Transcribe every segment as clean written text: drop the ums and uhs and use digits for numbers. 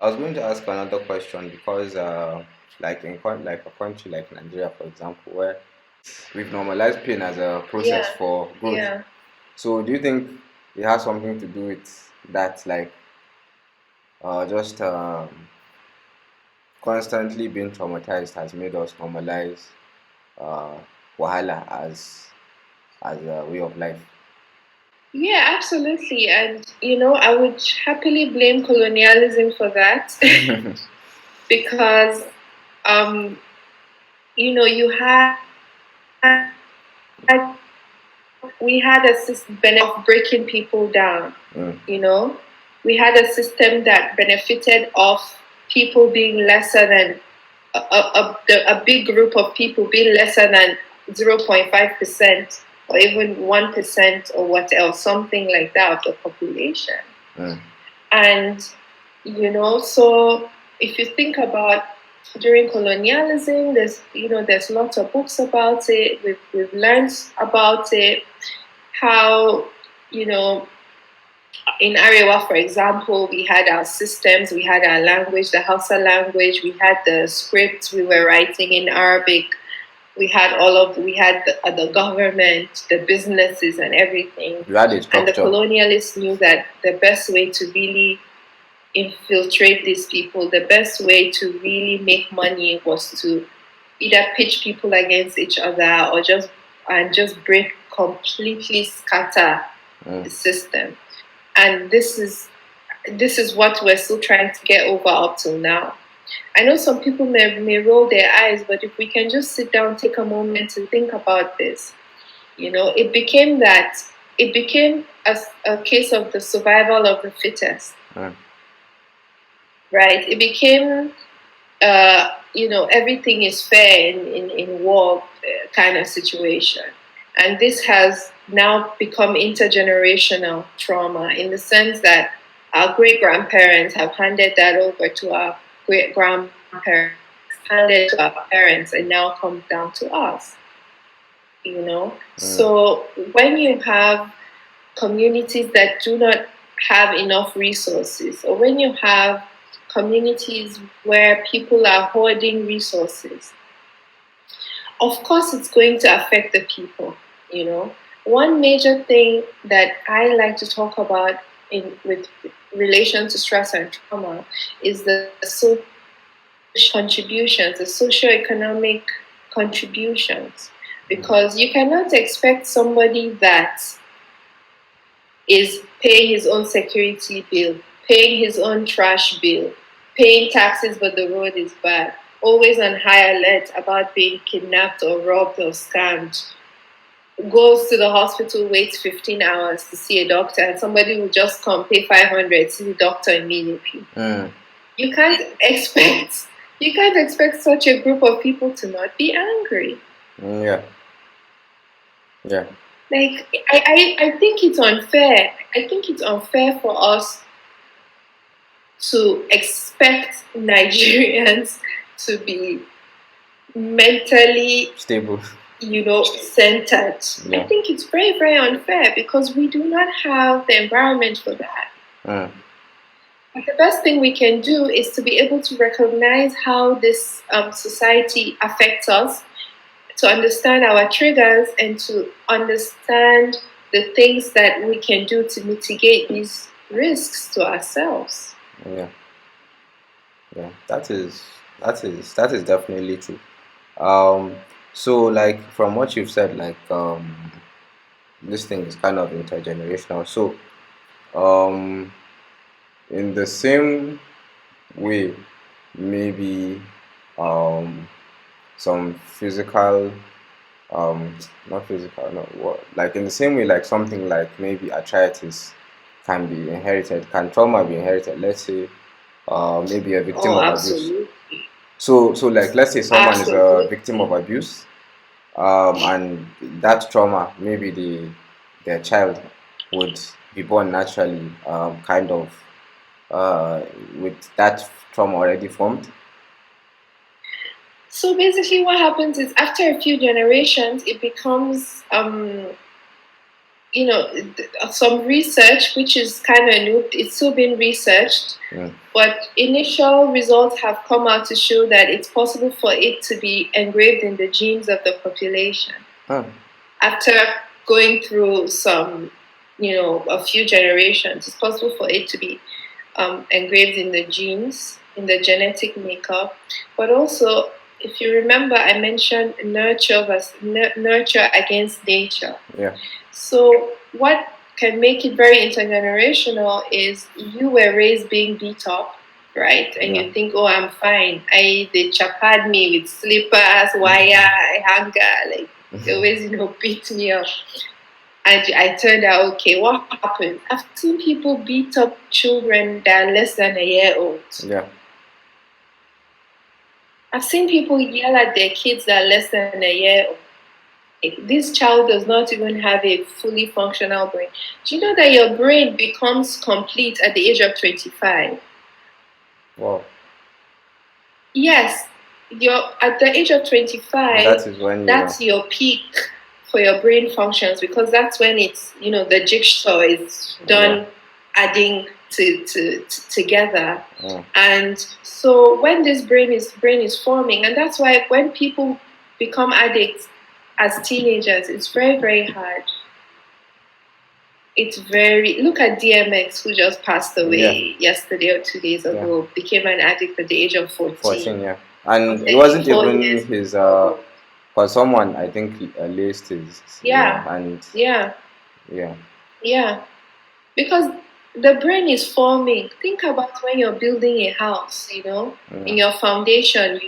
I was going to ask another question because, like a country like Nigeria, for example, where we've normalized pain as a process Yeah, for growth. yeah. So, do you think it has something to do with that, like just constantly being traumatized has made us normalize uh, wahala as a way of life? Yeah, absolutely. And, I would happily blame colonialism for that because, um, you had, we had a system of breaking people down, Mm. you know. We had a system that benefited off people being lesser than a big group of people being lesser than 0.5% or even 1% or what else, something like that of the population. Mm. And, so if you think about during colonialism, there's lots of books about it. We've learned about it, how, you know, in Arewa, for example, we had our systems, we had our language, the Hausa language, we had the scripts we were writing in Arabic, we had the government, the businesses, and everything. You had a And the structure. colonialists knew that the best way to really infiltrate these people, the best way to really make money was to either pitch people against each other or just break, completely scatter Mm. the system. And this is what we're still trying to get over up till now. I know some people may roll their eyes, but if we can just sit down, take a moment to think about this, it became a case of the survival of the fittest, Mm. right? It became, everything is fair in war kind of situation. And this has now become intergenerational trauma in the sense that our great grandparents have handed that over to our great grandparents, handed to our parents, and now comes down to us. Mm. So when you have communities that do not have enough resources, or when you have communities where people are hoarding resources, of course it's going to affect the people. One major thing that I like to talk about in with relation to stress and trauma is the social contributions, the socioeconomic contributions, because you cannot expect somebody that is paying his own security bill, paying his own trash bill, paying taxes, but the road is bad, always on high alert about being kidnapped or robbed or scammed, goes to the hospital, waits 15 hours to see a doctor, and somebody will just come, pay 500, see the doctor immediately. Mm. You can't expect you can't expect such a group of people to not be angry. Mm. Yeah. Yeah. Like I think it's unfair. I think it's unfair for us to expect Nigerians to be mentally, Stable. centered. I Yeah. think it's very, very unfair because we do not have the environment for that. Mm. But the best thing we can do is to be able to recognize how this society affects us, to understand our triggers, and to understand the things that we can do to mitigate these risks to ourselves. Yeah. Yeah. That is definitely true. So like from what you've said, this thing is kind of intergenerational. So um in the same way, maybe um some physical not physical, no, what, like in the same way, like something like maybe arthritis can be inherited. Can trauma be inherited? Let's say maybe a victim Oh, of abuse. absolutely. So like let's say someone is a victim of Absolutely. abuse, and that trauma, maybe their child would be born naturally, kind of uh, with that trauma already formed. So basically, what happens is after a few generations, it becomes, some research, which is kind of new, it's still being researched, Mm. but initial results have come out to show that it's possible for it to be engraved in the genes of the population. Huh. After going through some, a few generations, it's possible for it to be engraved in the genes, in the genetic makeup. But also, if you remember, I mentioned nurture against nature. Yeah. So what can make it very intergenerational is you were raised being beat up, right? And Yeah. you think, oh, I'm fine. They chapad me with slippers, wire, hanger, like they always, beat me up. And I turned out okay. What happened? I've seen people beat up children that are less than a year old. Yeah. I've seen people yell at their kids that are less than a year old. This child does not even have a fully functional brain. Do you know that your brain becomes complete at the age of 25? Wow. Yes, at the age of 25. That is when that's your peak for your brain functions, because that's when it's the jigsaw is done adding together. And so when this brain is forming, and that's why when people become addicts as teenagers, it's very, very hard. Look at DMX, who just passed away yesterday or 2 days ago, became an addict at the age of 14. 14, yeah. And it wasn't even his, for someone, I think, laced his. Yeah. Because the brain is forming. Think about when you're building a house, in your foundation,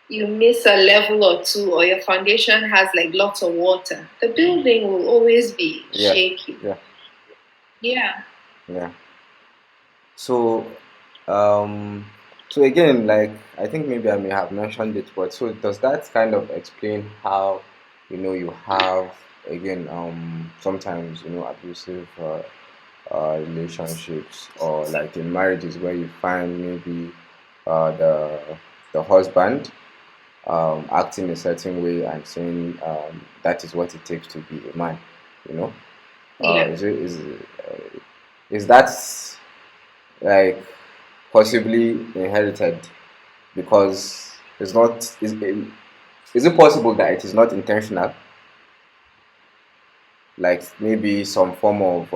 you miss a level or two, or your foundation has like lots of water, the building will always be shaky. Yeah. So again, like, I think maybe I may have mentioned it, but so does that kind of explain how you have, again, sometimes abusive relationships, or like in marriages where you find maybe the husband acting a certain way and saying that is what it takes to be a man, is that like possibly inherited? Because it's not, is it possible that it is not intentional, like maybe some form of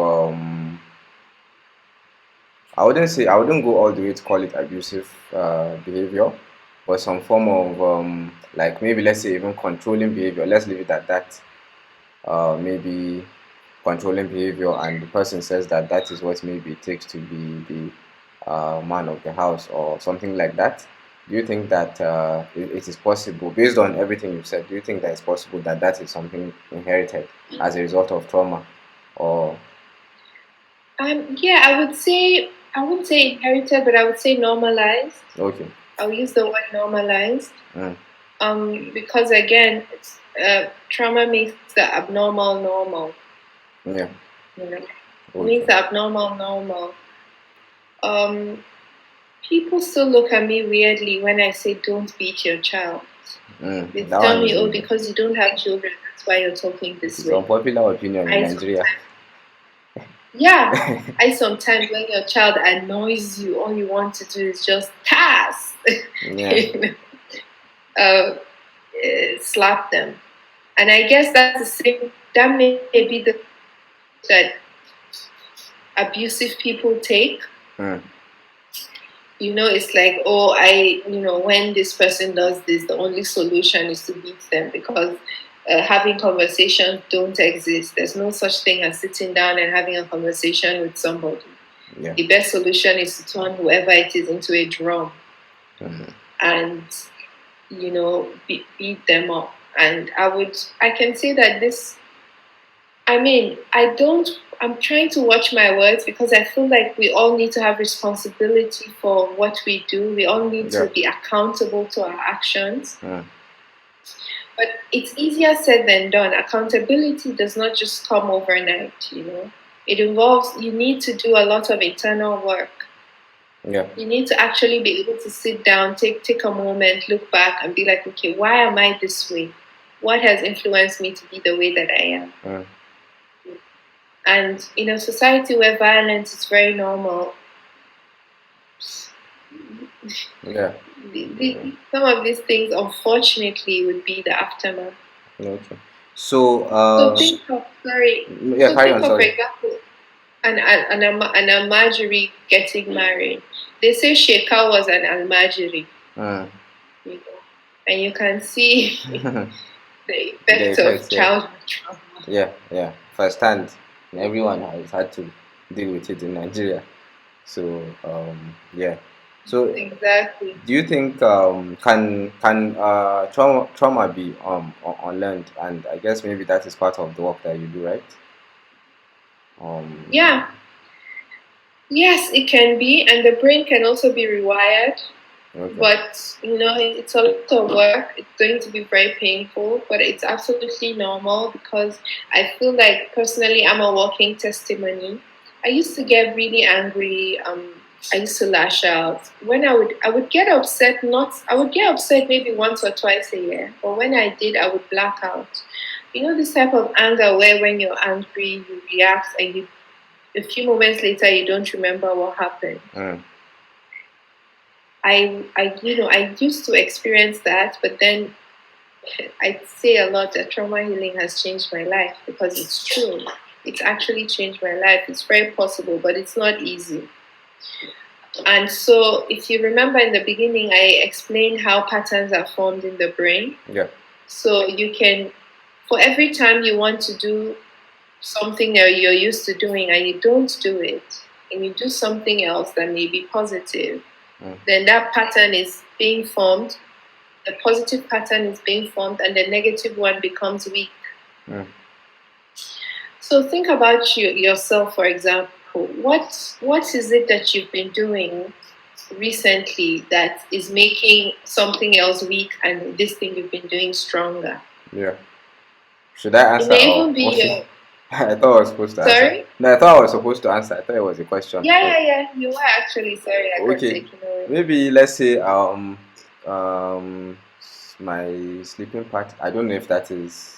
I wouldn't go all the way to call it abusive behavior, but some form of like, maybe let's say even controlling behavior. Let's leave it at that. Maybe controlling behavior, and the person says that that is what maybe it takes to be the man of the house or something like that. Do you think that it is possible, based on everything you've said? Do you think that it's possible that that is something inherited as a result of trauma, or? Yeah, I wouldn't say inherited, but I would say normalized. Okay. I'll use the word normalized. Because again, trauma makes the abnormal normal. Yeah. Makes the abnormal normal. People still look at me weirdly when I say don't beat your child. They tell me, oh, because you don't have children, that's why you're talking this way. It's an unpopular opinion in Nigeria. Yeah, sometimes when your child annoys you, all you want to do is just pass. Slap them. And I guess that's the same. That may be the that abusive people take. It's like, oh, when this person does this, the only solution is to beat them, because having conversations don't exist. There's no such thing as sitting down and having a conversation with somebody. The best solution is to turn whoever it is into a drum and beat them up. And I can say that I'm trying to watch my words, because I feel like we all need to have responsibility for what we do. We all need to be accountable to our actions. But it's easier said than done. Accountability does not just come overnight, It involves, you need to do a lot of internal work. You need to actually be able to sit down, take a moment, look back and be like, okay, why am I this way? what has influenced me to be the way that I am. Mm. And in a society where violence is very normal, Yeah. some of these things, unfortunately, would be the aftermath. Okay. So, So think of sorry. yeah, So carry think on. of, for Sorry. example, an Almajiri getting married. They say Sheka was an Almajiri, Mm. you know, and you can see the The effect of effects, yeah. childhood trauma. Yeah. Firsthand, and everyone has had to deal with it in Nigeria. So, yeah. So, Exactly. do you think can trauma be unlearned? And I guess maybe that is part of the work that you do, right? Um, Yeah. Yes, it can be, and the brain can also be rewired. okay. But it's a lot of work. It's going to be very painful, but it's absolutely normal because I feel like personally I'm a walking testimony. I used to get really angry. I used to lash out. When I would get upset. Not I would get upset maybe once or twice a year, but when I did, I would black out. This type of anger where when you're angry you react and a few moments later you don't remember what happened. Mm. I used to experience that, but then I'd say a lot that trauma healing has changed my life because it's true. It's actually changed my life. It's very possible, but it's not easy. And so, if you remember in the beginning, I explained how patterns are formed in the brain. Yeah. So you can, for every time you want to do something that you're used to doing and you don't do it, and you do something else that may be positive, then that pattern is being formed. The positive pattern is being formed, and the negative one becomes weak. Mm. So think about yourself, for example. What is it that you've been doing recently that is making something else weak, and this thing you've been doing stronger? Yeah. Should I It answer may or even be should your. I thought I was supposed to answer. Sorry. No, I thought I was supposed to answer. I thought it was a question. Yeah. You were actually sorry. I got Okay. taken away. Maybe let's say um my sleeping pattern. I don't know if that is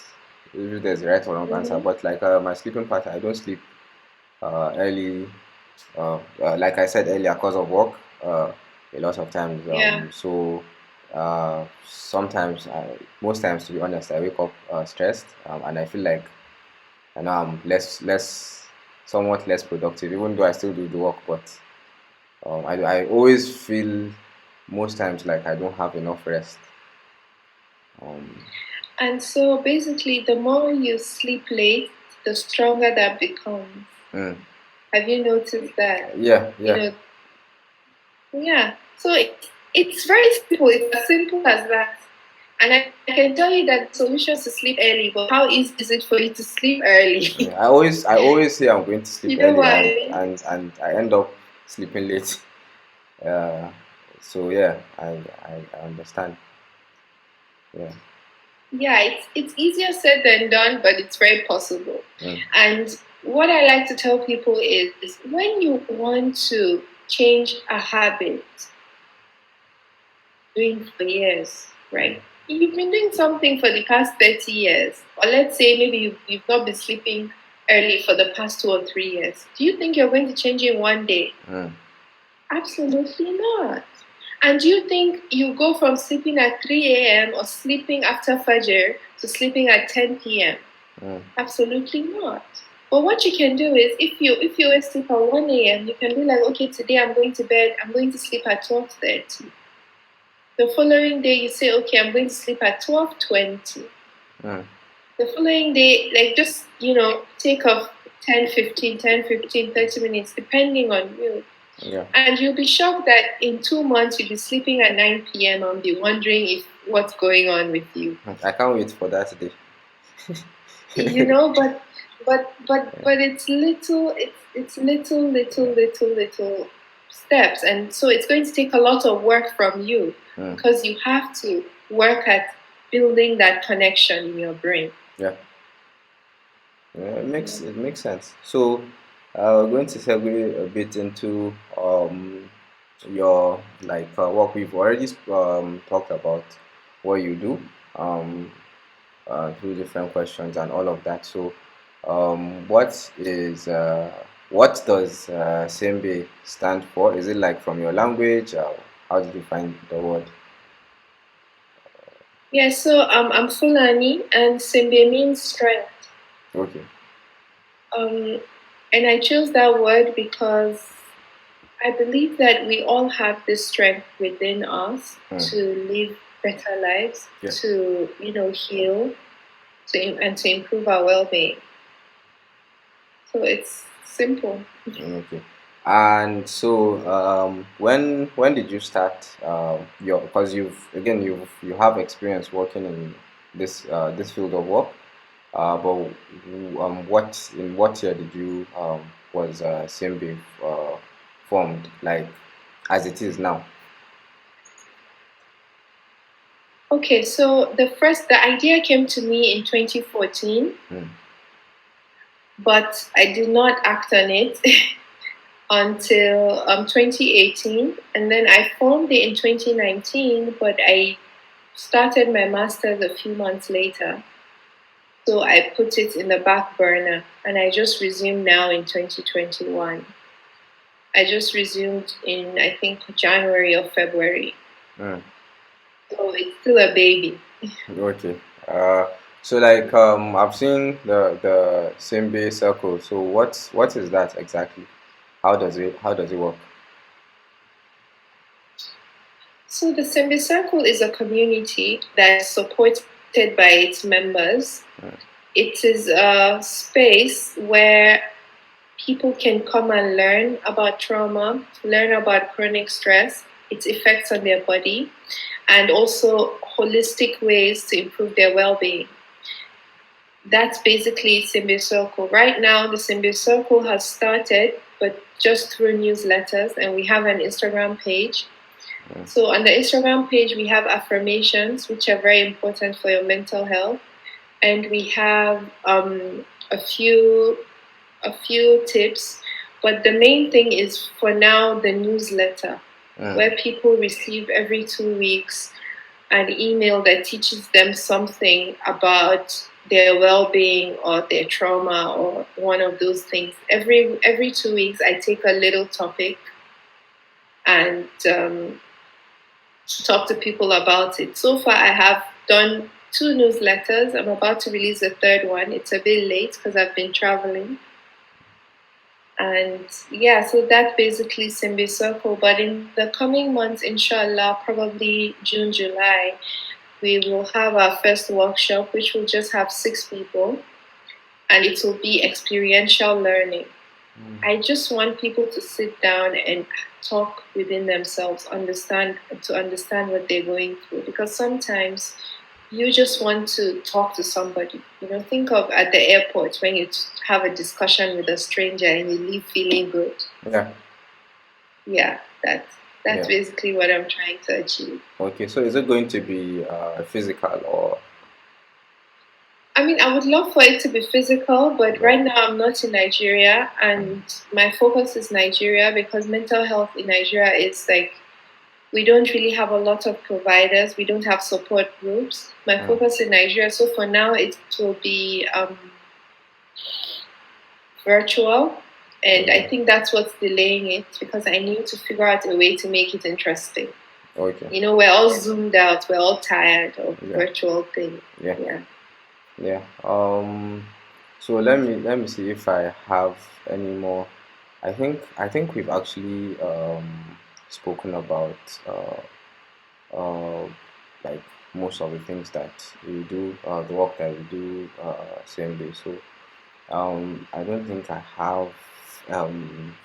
if there's a right or wrong answer, but like my sleeping pattern, I don't sleep early. Like I said earlier, because of work, a lot of times. Yeah. So sometimes, most times, to be honest, I wake up stressed, and I feel like I know I'm somewhat less productive, even though I still do the work. But I always feel most times like I don't have enough rest. Um, And so basically, the more you sleep late, the stronger that becomes. mm, Have you noticed that? yeah, You yeah. know, yeah. So it's very simple. It's as simple as that. And I can tell you that the solution is to sleep early, but how easy is it for you to sleep early? Yeah, I always say I'm going to sleep You know early, what I and mean? and I end up sleeping late. Uh, so yeah, I understand. Yeah. Yeah, it's easier said than done, but it's very possible. Mm. And what I like to tell people is when you want to change a habit, doing for years, right? You've been doing something for the past 30 years, or let's say maybe you've not been sleeping early for the past 2 or 3 years. Do you think you're going to change in one day? Mm. Absolutely not. And do you think you go from sleeping at 3 a.m. or sleeping after Fajr to sleeping at 10 p.m.? Mm. Absolutely not. But what you can do is if you sleep at 1 a.m., you can be like, okay, today I'm going to bed, I'm going to sleep at 12:30. The following day you say, okay, I'm going to sleep at 12:20. Mm. The following day, like just take off 10, 15, 30 minutes, depending on you. Yeah. And you'll be shocked that in 2 months you'll be sleeping at 9 p.m. and be wondering if what's going on with you. I can't wait for that day. But it's little steps, and so it's going to take a lot of work from you because you have to work at building that connection in your brain. Yeah. It makes sense. So we're going to segue a bit into your work. We've already talked about what you do. Um, through different questions and all of that. So, what is what does Sembe stand for? Is it like from your language? How did you find the word? Yeah, so I'm Fulani, and Sembe means strength. Okay. Um, and I chose that word because I believe that we all have this strength within us to live better lives, Yeah. to heal, and to improve our well-being. So it's simple. Okay. And so, when did you start your? Because you have experience working in this field of work. But what in what year did you was Sembe formed, like as it is now? Okay, so the idea came to me in 2014, but I did not act on it until 2018, and then I formed it in 2019, but I started my master's a few months later. So I put it in the back burner, and I just resumed now in 2021. I just resumed in, I think, January or February. So it's still a baby. Okay. So like I've seen the Sembé Circle. So what is that exactly? How does it work? So the Sembé Circle is a community that's supported by its members. It is a space where people can come and learn about trauma, learn about chronic stress, its effects on their body, and also holistic ways to improve their well-being. That's basically Sembé Circle. Right now, the Sembé Circle has started, but just through newsletters, and we have an Instagram page. So on the Instagram page, we have affirmations, which are very important for your mental health, and we have a few tips. But the main thing is for now the newsletter, where people receive every 2 weeks an email that teaches them something about their well-being or their trauma or one of those things. Every 2 weeks, I take a little topic and talk to people about it. So far, I have done 2 newsletters. I'm about to release a third one. It's a bit late because I've been traveling. And yeah, so that's basically Sembé Circle. But in the coming months, inshallah, probably June, July, we will have our first workshop, which will just have 6 people, and it will be experiential learning. I just want people to sit down and talk within themselves, understand what they're going through. Because sometimes you just want to talk to somebody. Think of at the airport when you have a discussion with a stranger and you leave feeling good. Yeah. Yeah, that's basically what I'm trying to achieve. Okay, so is it going to be physical or? I mean, I would love for it to be physical, but right now I'm not in Nigeria, and my focus is Nigeria because mental health in Nigeria is like, we don't really have a lot of providers. We don't have support groups. My focus in Nigeria, so for now it will be virtual, and I think that's what's delaying it because I need to figure out a way to make it interesting. Okay. We're all zoomed out. We're all tired of virtual things. Yeah. So let me see if I have any more. I think we've actually spoken about like most of the things that we do, the work that we do same day. So I don't think I have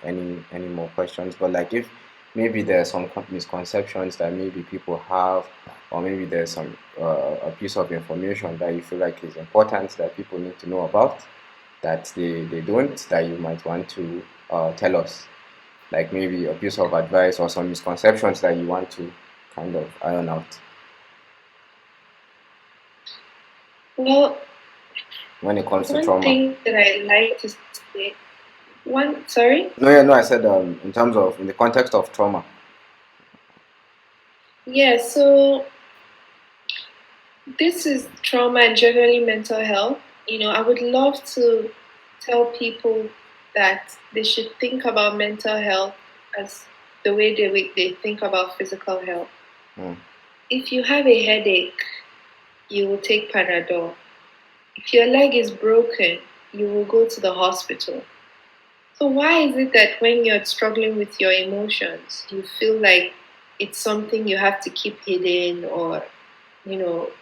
any more questions. But like if maybe there are some misconceptions that maybe people have, or maybe there's some a piece of information that you feel like is important that people need to know about that they don't, that you might want to tell us, like maybe a piece of advice or some misconceptions that you want to kind of iron out. Well, when it comes to one trauma. thing that I like to say, sorry? No, I said in terms of, in the context of trauma. Yeah, so this is trauma and generally mental health. I would love to tell people that they should think about mental health as the way they think about physical health. Mm. If you have a headache, you will take Panadol. If your leg is broken, you will go to the hospital. So why is it that when you're struggling with your emotions, you feel like it's something you have to keep hidden or,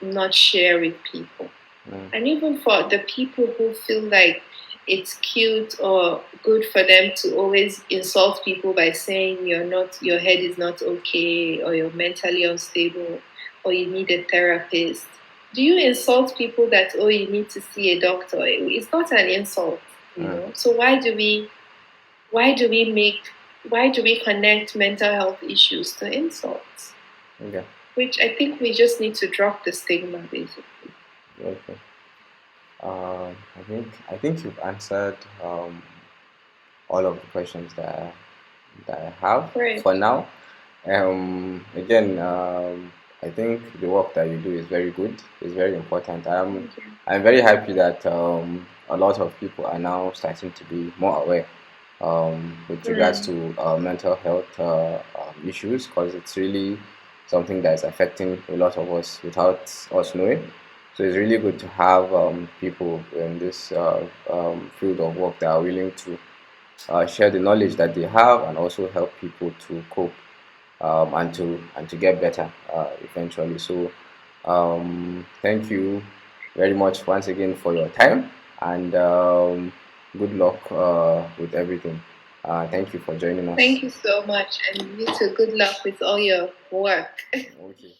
not share with people? Mm. And even for the people who feel like it's cute or good for them to always insult people by saying your head is not okay or you're mentally unstable or you need a therapist. Do you insult people that, oh, you need to see a doctor? It's not an insult, Mm. So why do we make why do we connect mental health issues to insults? Okay. Which I think we just need to drop the stigma, basically. Okay. I think you've answered all of the questions that I have Right. for now. Again, I think the work that you do is very good. It's very important. Thank you. I'm very happy that a lot of people are now starting to be more aware with regards Mm. to mental health issues, because it's really something that is affecting a lot of us without us knowing. So it's really good to have people in this field of work that are willing to share the knowledge that they have and also help people to cope and to get better eventually. So thank you very much once again for your time, and good luck with everything. Thank you for joining us. Thank you so much, and you too. Good luck with all your work. Okay.